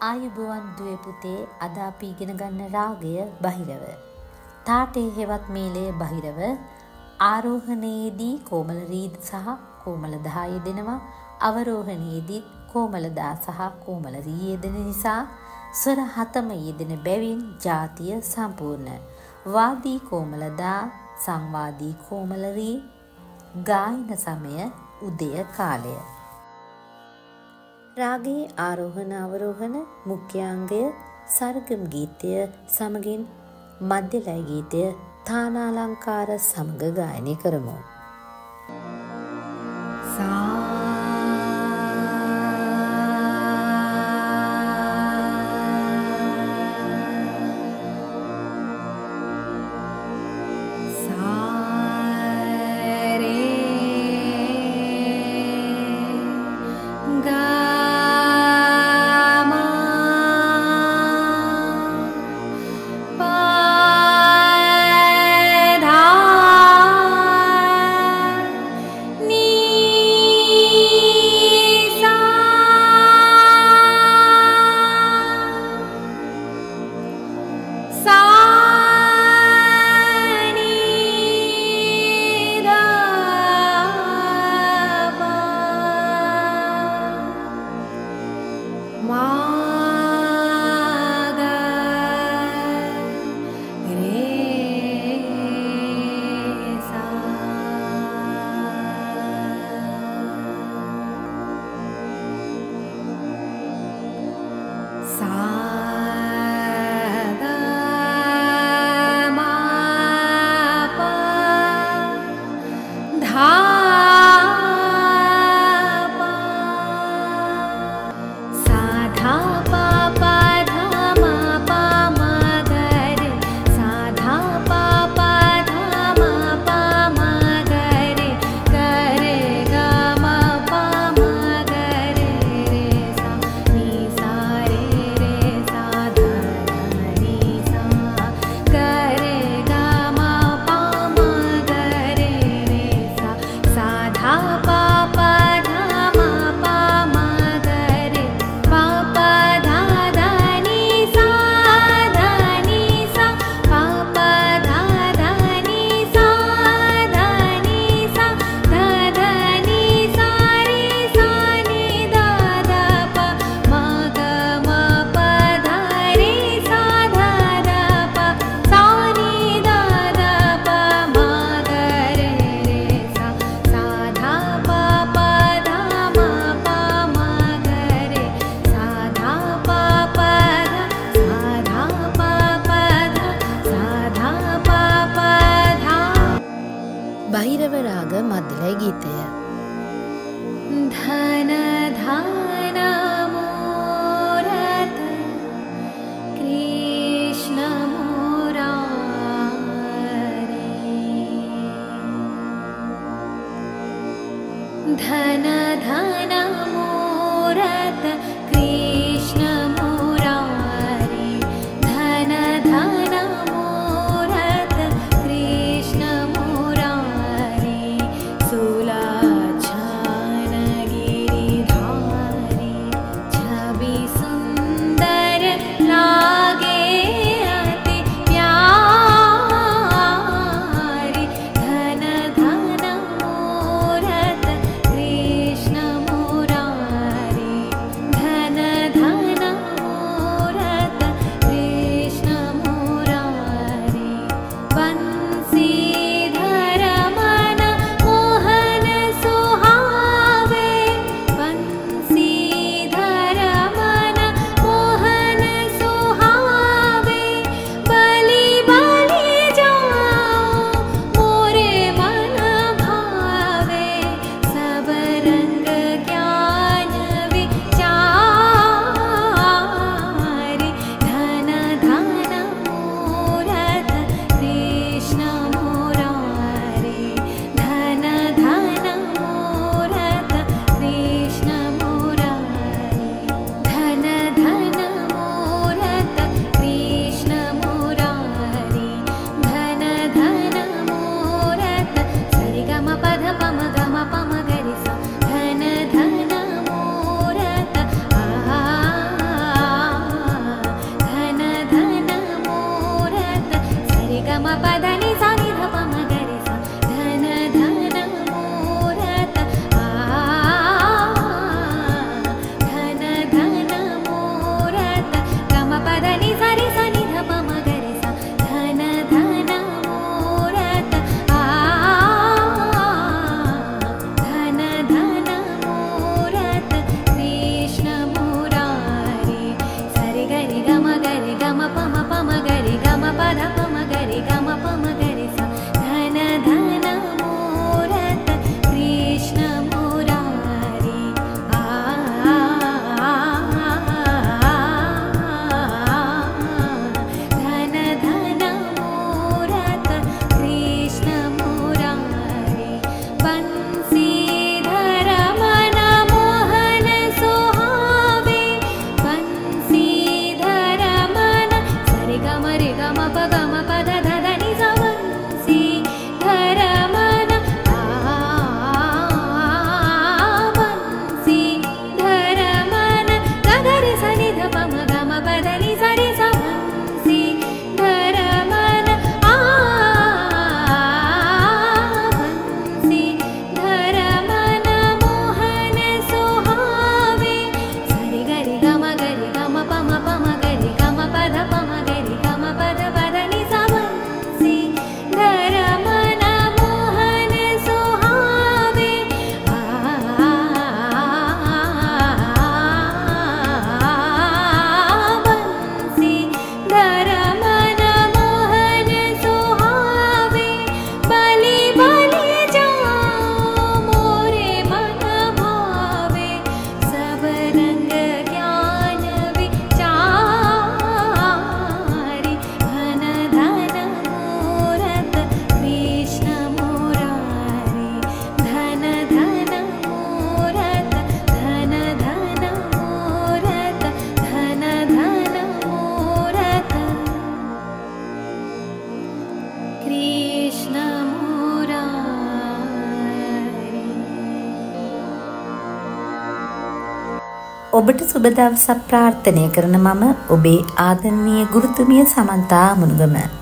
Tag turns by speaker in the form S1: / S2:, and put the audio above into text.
S1: ආයුබෝවන් දුවේ පුතේ, අද අපි ඉගෙන ගන්න රාගය බහිරව. තාටේ හෙවත් මේලය බහිරව ආරෝහණයේදී කොමල රීද සහ කොමල දා යෙදෙනවා. අවරෝහණයේදී කොමල දා සහ කොමල රී යෙදෙන නිසා ස්වර හතම යෙදෙන බැවින් ජාතිය සම්පූර්ණ. වාදී කොමල දා, සංවාදී කොමල රී, ගායන සමය උදය කාලය. රාගයේ ආරෝහණ අවරෝහණ මුඛ්‍යාංගය සරගම් ගීතය සමගින් මධ්‍ය ලය ගීතය තානාලංකාර සමග ගායනය කරමු. බහිරව රාග මධ්‍යලය ගීතය. ධන ධන මෝරත කෘෂ්ණ මුරාරේ. ධන ධන මෝරත කෘෂ්ණ මුරාරේ. ධන ධන මෝරත කෘෂ්ණ මුරාරේ. සුලා ඔබට සුබ දවසක් ප්‍රාර්ථනය කරන මම ඔබේ ආදරණීය ගුරුතුමිය සමන්තා මුණගම.